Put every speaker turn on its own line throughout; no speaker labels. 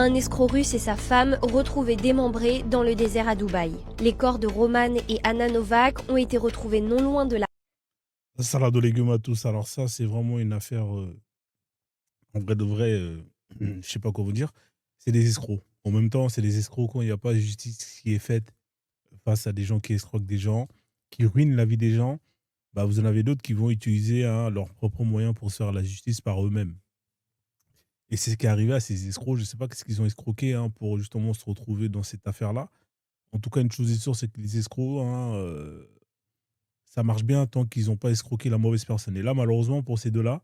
Un escroc russe et sa femme retrouvés démembrés dans le désert à Dubaï. Les corps de Roman et Anna Novak ont été retrouvés non loin de la...
Salade aux légumes à tous. Alors ça, c'est vraiment une affaire, en vrai de vrai, je sais pas quoi vous dire. C'est des escrocs. En même temps, c'est des escrocs quand il y a pas de justice qui est faite face à des gens qui escroquent des gens, qui ruinent la vie des gens. Bah, vous en avez d'autres qui vont utiliser, hein, leurs propres moyens pour se faire la justice par eux-mêmes. Et c'est ce qui est arrivé à ces escrocs. Je sais pas qu'est-ce qu'ils ont escroqué, hein, pour justement se retrouver dans cette affaire-là. En tout cas, une chose est sûre, c'est que les escrocs, hein, ça marche bien tant qu'ils ont pas escroqué la mauvaise personne. Et là, malheureusement, pour ces 2-là,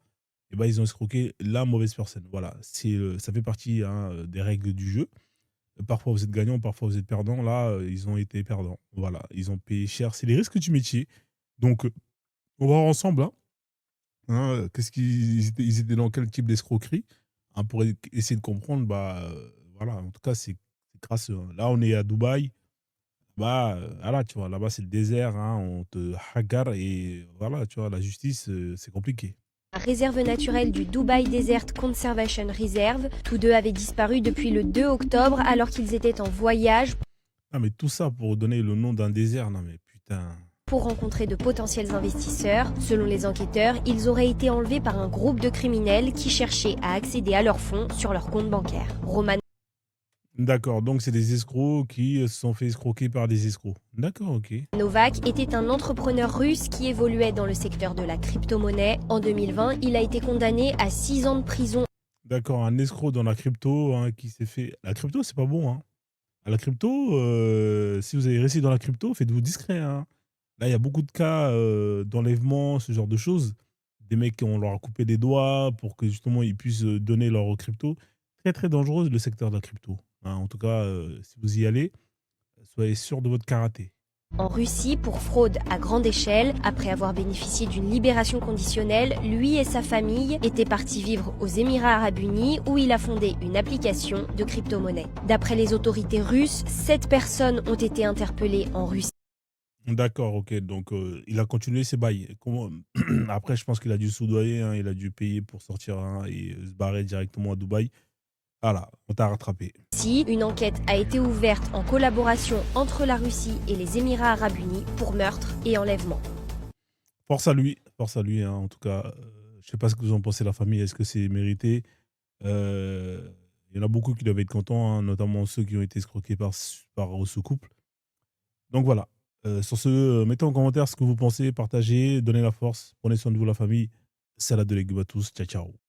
eh ben, ils ont escroqué la mauvaise personne. Voilà, ça fait partie, hein, des règles du jeu. Parfois, vous êtes gagnant, parfois, vous êtes perdant. Là, ils ont été perdants. Voilà, ils ont payé cher. C'est les risques du métier. Donc, on va voir ensemble, hein, qu'est-ce ils étaient dans quel type d'escroquerie, hein, pour essayer de comprendre. Bah, voilà, en tout cas, c'est crasseux, hein. Là, on est à Dubaï. Bah, voilà, tu vois, là-bas, c'est le désert, hein, on te hagarde et voilà, tu vois, la justice, c'est compliqué.
réserve naturelle du Dubai Desert Conservation Reserve. Tous deux avaient disparu depuis le 2 octobre alors qu'ils étaient en voyage
Ah, mais tout ça pour donner le nom d'un désert, non mais putain.
pour rencontrer de potentiels investisseurs. Selon les enquêteurs, ils auraient été enlevés par un groupe de criminels qui cherchaient à accéder à leurs fonds sur leur compte bancaire. Roman
D'accord, donc c'est des escrocs qui, se sont fait escroquer par des escrocs. D'accord, OK.
Novak était un entrepreneur russe qui évoluait dans le secteur de la crypto-monnaie. En 2020, il a été condamné à 6 ans de prison.
D'accord, un escroc dans la crypto, hein, qui s'est fait la crypto, c'est pas bon, hein. À la crypto, si vous avez réussi dans la crypto, faites-vous discret, hein. Là, il y a beaucoup de cas, d'enlèvement, ce genre de choses. Des mecs, on leur a coupé des doigts pour que justement ils puissent, donner leur crypto. Très, très dangereux le secteur de la crypto, hein. En tout cas, si vous y allez, soyez sûr de votre karaté.
En Russie pour fraude à grande échelle. Après avoir bénéficié d'une libération conditionnelle, lui et sa famille étaient partis vivre aux Émirats arabes unis où il a fondé une application de crypto-monnaie. D'après les autorités russes, 7 personnes ont été interpellées en Russie.
D'accord, OK, donc il a continué ses bails. Comment après je pense qu'il a dû soudoyer, hein, il a dû payer pour sortir, hein, et se barrer directement à Dubaï. Voilà, on t'a rattrapé.
Une enquête a été ouverte en collaboration entre la Russie et les Émirats arabes unis pour meurtre et enlèvement.
Force à lui, hein, en tout cas, je sais pas ce que vous en pensez la famille, est-ce que c'est mérité? Il y en a beaucoup qui doivent être contents, hein, notamment ceux qui ont été escroqués par ce couple. Donc voilà, sur ce, mettez en commentaire ce que vous pensez, partagez, donnez la force, prenez soin de vous la famille. Salade de légumes à tous, ciao, ciao.